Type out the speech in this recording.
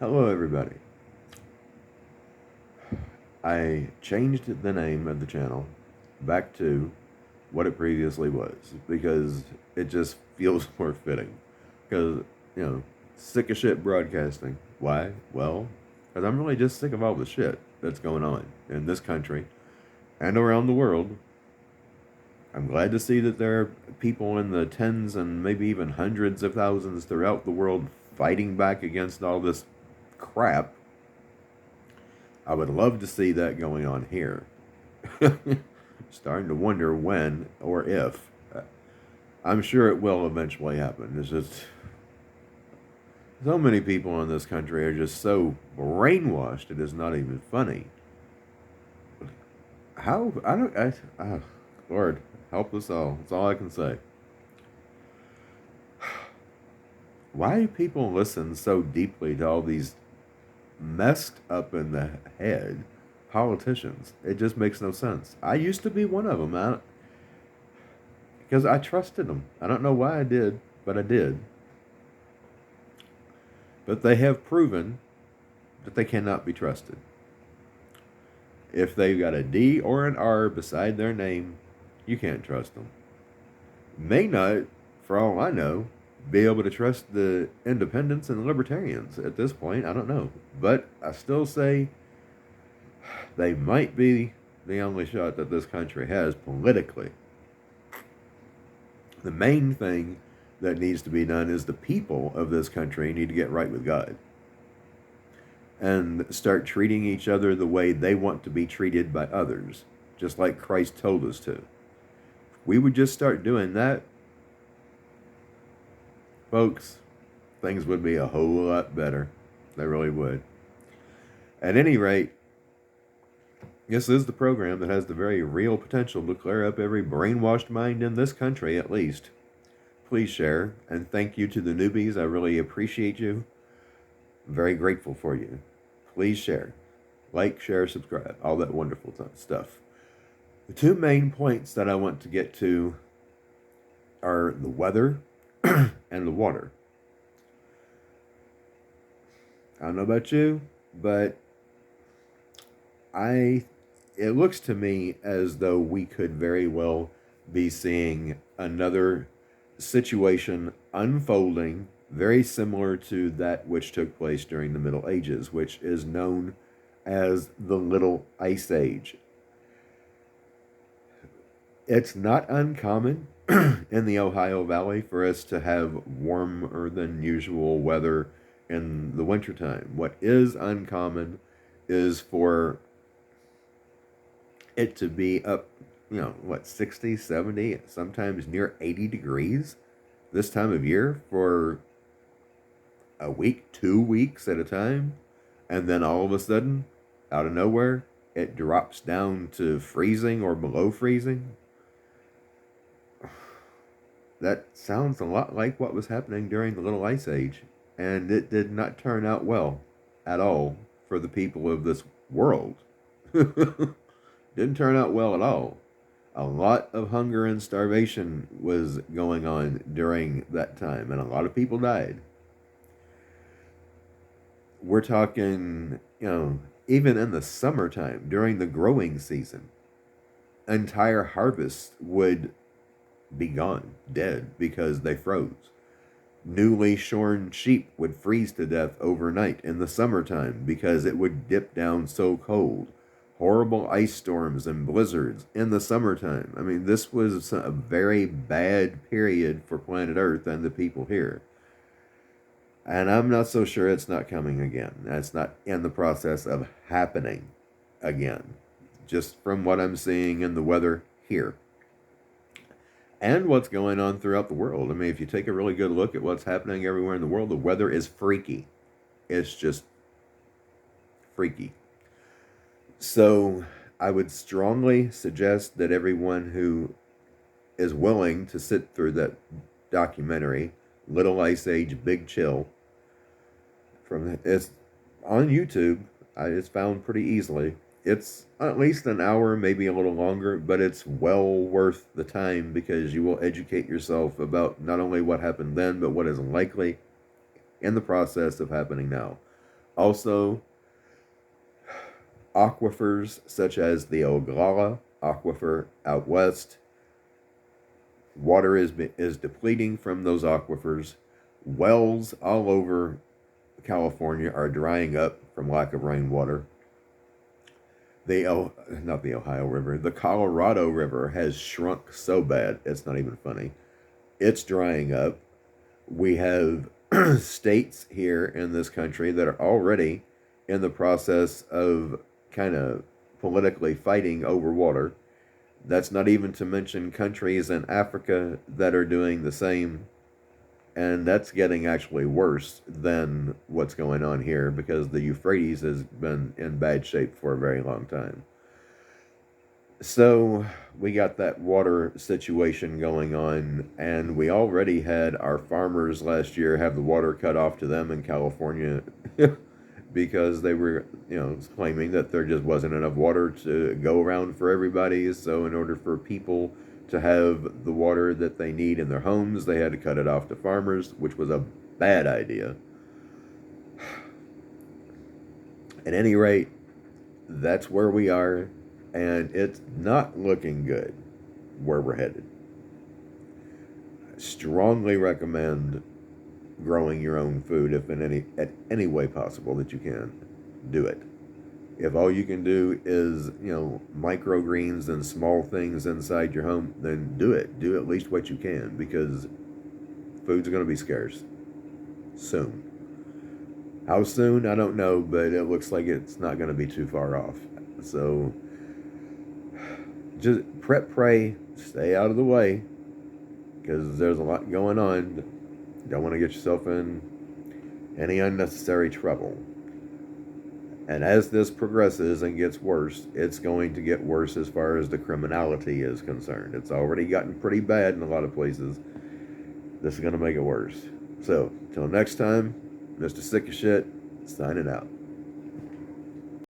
Hello, everybody. I changed the name of the channel back to what it previously was because it just feels more fitting. Because, you know, sick of shit broadcasting. Why? Well, because I'm really just sick of all the shit that's going on in this country and around the world. I'm glad to see that there are people in the tens and maybe even hundreds of thousands throughout the world fighting back against all this crap. I would love to see that going on here. Starting to wonder when or if. I'm sure it will eventually happen. It's just so many people in this country are just so brainwashed. It is not even funny. How I don't. Lord, help us all. That's all I can say. Why do people listen so deeply to all these messed up in the head politicians? It just makes no sense. I used to be one of them because I trusted them. I don't know why I did, but I did. But they have proven that they cannot be trusted. If they've got a D or an R beside their name, you can't trust them. May not, for all I know, be able to trust the independents and the libertarians at this point. I don't know. But I still say they might be the only shot that this country has politically. The main thing that needs to be done is the people of this country need to get right with God and start treating each other the way they want to be treated by others, just like Christ told us to. We would just start doing that, folks, things would be a whole lot better. They really would. At any rate, this is the program that has the very real potential to clear up every brainwashed mind in this country, at least. Please share, and thank you to the newbies. I really appreciate you. I'm very grateful for you. Please share. Like, share, subscribe, all that wonderful stuff. The two main points that I want to get to are the weather and the water. I don't know about you, but it looks to me as though we could very well be seeing another situation unfolding very similar to that which took place during the Middle Ages, which is known as the Little Ice Age. It's not uncommon in the Ohio Valley for us to have warmer than usual weather in the wintertime. What is uncommon is for it to be up, 60, 70, sometimes near 80 degrees this time of year for a week, 2 weeks at a time. And then all of a sudden, out of nowhere, it drops down to freezing or below freezing. That sounds a lot like what was happening during the Little Ice Age. And it did not turn out well at all for the people of this world. Didn't turn out well at all. A lot of hunger and starvation was going on during that time, and a lot of people died. We're talking, even in the summertime, during the growing season, entire harvests would be gone, dead, because they froze. Newly shorn sheep would freeze to death overnight in the summertime because it would dip down so cold. Horrible ice storms and blizzards in the summertime. I mean, this was a very bad period for planet Earth and the people here. And I'm not so sure it's not coming again. It's not in the process of happening again. Just from what I'm seeing in the weather here. And what's going on throughout the world. I mean, if you take a really good look at what's happening everywhere in the world, the weather is freaky. It's just freaky. So I would strongly suggest that everyone who is willing to sit through that documentary, Little Ice Age, Big Chill, it's on YouTube. It's found pretty easily. It's at least an hour, maybe a little longer, but it's well worth the time because you will educate yourself about not only what happened then, but what is likely in the process of happening now. Also, aquifers such as the Oglala aquifer out west, water is depleting from those aquifers. Wells all over California are drying up from lack of rainwater. Not the Ohio River, the Colorado River has shrunk so bad it's not even funny. It's drying up. We have states here in this country that are already in the process of kind of politically fighting over water. That's not even to mention countries in Africa that are doing the same. And that's getting actually worse than what's going on here because the Euphrates has been in bad shape for a very long time. So we got that water situation going on, and we already had our farmers last year have the water cut off to them in California because they were, claiming that there just wasn't enough water to go around for everybody. So in order for people to have the water that they need in their homes, they had to cut it off to farmers, which was a bad idea. At any rate, that's where we are, and it's not looking good where we're headed. I strongly recommend growing your own food if in any way possible that you can. Do it. If all you can do is, microgreens and small things inside your home, then do it. Do at least what you can because food's going to be scarce soon. How soon, I don't know, but it looks like it's not going to be too far off. So just prep, pray, stay out of the way because there's a lot going on. Don't want to get yourself in any unnecessary trouble. And as this progresses and gets worse, it's going to get worse as far as the criminality is concerned. It's already gotten pretty bad in a lot of places. This is going to make it worse. So, till next time, Mr. Sick of Shit, signing out.